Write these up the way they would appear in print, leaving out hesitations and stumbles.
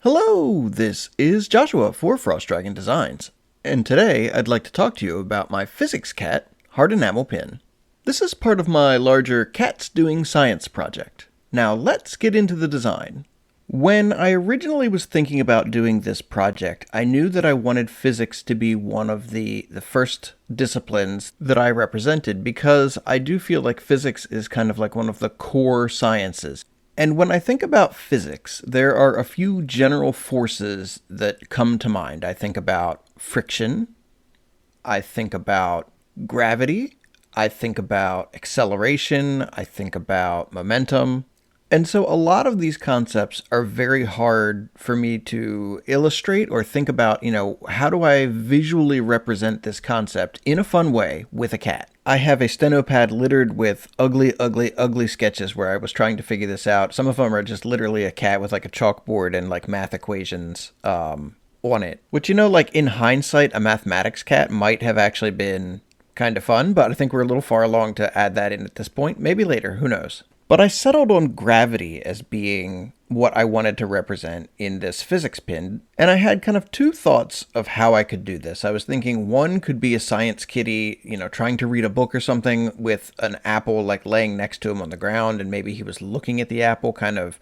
Hello, this is Joshua for Frost Dragon Designs, and today I'd like to talk to you about my physics cat, hard enamel pin. This is part of my larger Cats Doing Science project. Now let's get into the design. When I originally was thinking about doing this project, I knew that I wanted physics to be one of the first disciplines that I represented because I do feel like physics is kind of like one of the core sciences. And when I think about physics, there are a few general forces that come to mind. I think about friction, I think about gravity, I think about acceleration, I think about momentum. And so a lot of these concepts are very hard for me to illustrate or think about, how do I visually represent this concept in a fun way with a cat? I have a steno pad littered with ugly, ugly, ugly sketches where I was trying to figure this out. Some of them are just literally a cat with like a chalkboard and like math equations on it. Which, like in hindsight, a mathematics cat might have actually been kind of fun, but I think we're a little far along to add that in at this point. Maybe later, who knows? But I settled on gravity as being what I wanted to represent in this physics pin, and I had kind of two thoughts of how I could do this. I was thinking one could be a science kitty, trying to read a book or something with an apple like laying next to him on the ground, and maybe he was looking at the apple, kind of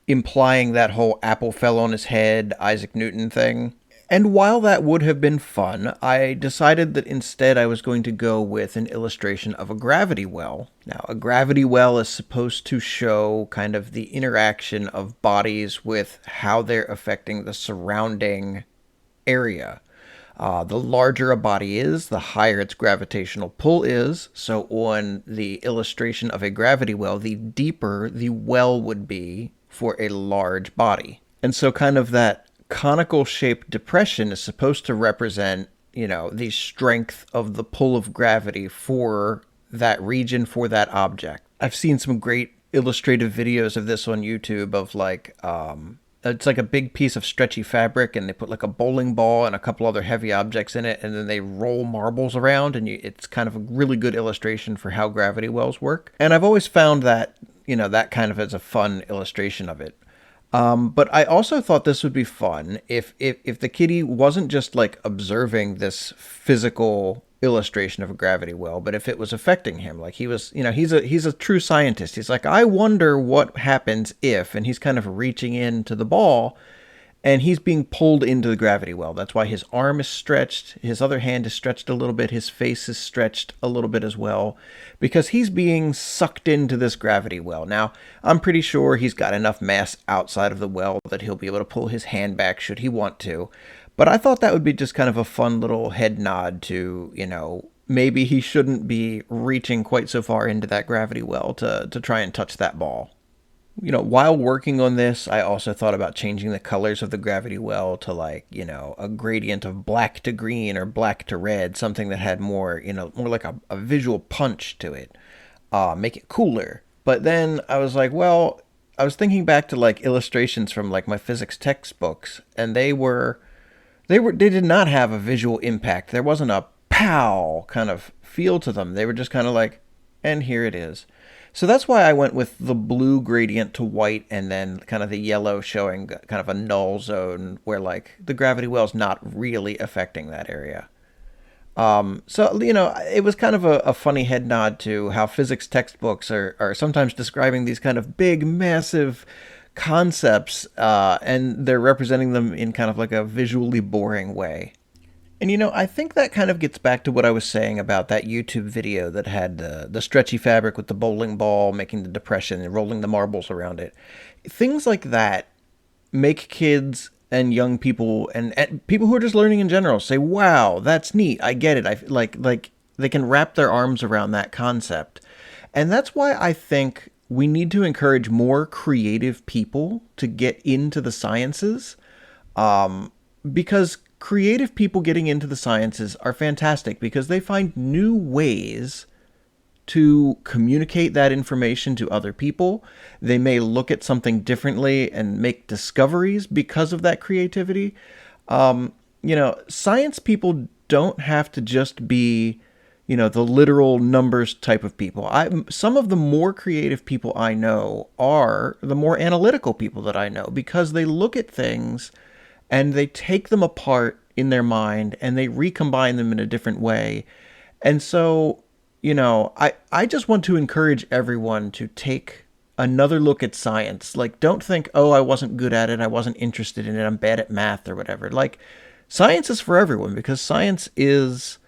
implying that whole apple fell on his head, Isaac Newton thing. And while that would have been fun, I decided that instead I was going to go with an illustration of a gravity well. Now, a gravity well is supposed to show kind of the interaction of bodies with how they're affecting the surrounding area. The larger a body is, the higher its gravitational pull is. So on the illustration of a gravity well, the deeper the well would be for a large body. And so kind of that conical shaped depression is supposed to represent, the strength of the pull of gravity for that region, for that object. I've seen some great illustrative videos of this on YouTube of like, it's like a big piece of stretchy fabric and they put like a bowling ball and a couple other heavy objects in it and then they roll marbles around and it's kind of a really good illustration for how gravity wells work. And I've always found that, that kind of as a fun illustration of it. But I also thought this would be fun if the kitty wasn't just like observing this physical illustration of a gravity well, but if it was affecting him, like he was, he's a true scientist. He's like, I wonder what happens if, and he's kind of reaching into the ball and he's being pulled into the gravity well. That's why his arm is stretched. His other hand is stretched a little bit. His face is stretched a little bit as well because he's being sucked into this gravity well. Now, I'm pretty sure he's got enough mass outside of the well that he'll be able to pull his hand back should he want to. But I thought that would be just kind of a fun little head nod to, maybe he shouldn't be reaching quite so far into that gravity well to try and touch that ball. While working on this, I also thought about changing the colors of the gravity well to like, a gradient of black to green or black to red, something that had more, more like a visual punch to it, make it cooler. But then I was like, well, I was thinking back to like illustrations from like my physics textbooks, and they did not have a visual impact. There wasn't a pow kind of feel to them. They were just kind of like, and here it is. So that's why I went with the blue gradient to white and then kind of the yellow showing kind of a null zone where like the gravity well is not really affecting that area. So, it was kind of a funny head nod to how physics textbooks are sometimes describing these kind of big, massive concepts, and they're representing them in kind of like a visually boring way. And I think that kind of gets back to what I was saying about that YouTube video that had the stretchy fabric with the bowling ball making the depression and rolling the marbles around it. Things like that make kids and young people and people who are just learning in general say, wow, that's neat. I get it. I like they can wrap their arms around that concept. And that's why I think we need to encourage more creative people to get into the sciences, because creative people getting into the sciences are fantastic because they find new ways to communicate that information to other people. They may look at something differently and make discoveries because of that creativity. Science people don't have to just be, the literal numbers type of people. Some of the more creative people I know are the more analytical people that I know, because they look at things and they take them apart in their mind and they recombine them in a different way. And so, I just want to encourage everyone to take another look at science. Like, don't think, oh, I wasn't good at it, I wasn't interested in it, I'm bad at math or whatever. Like, science is for everyone, because science is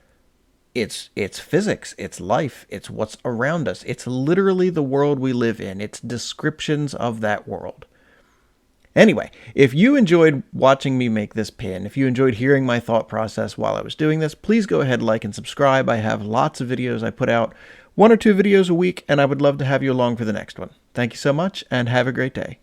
it's physics, it's life, it's what's around us. It's literally the world we live in. It's descriptions of that world. Anyway, if you enjoyed watching me make this pin, if you enjoyed hearing my thought process while I was doing this, please go ahead, like and subscribe. I have lots of videos. I put out 1 or 2 videos a week, and I would love to have you along for the next one. Thank you so much, and have a great day.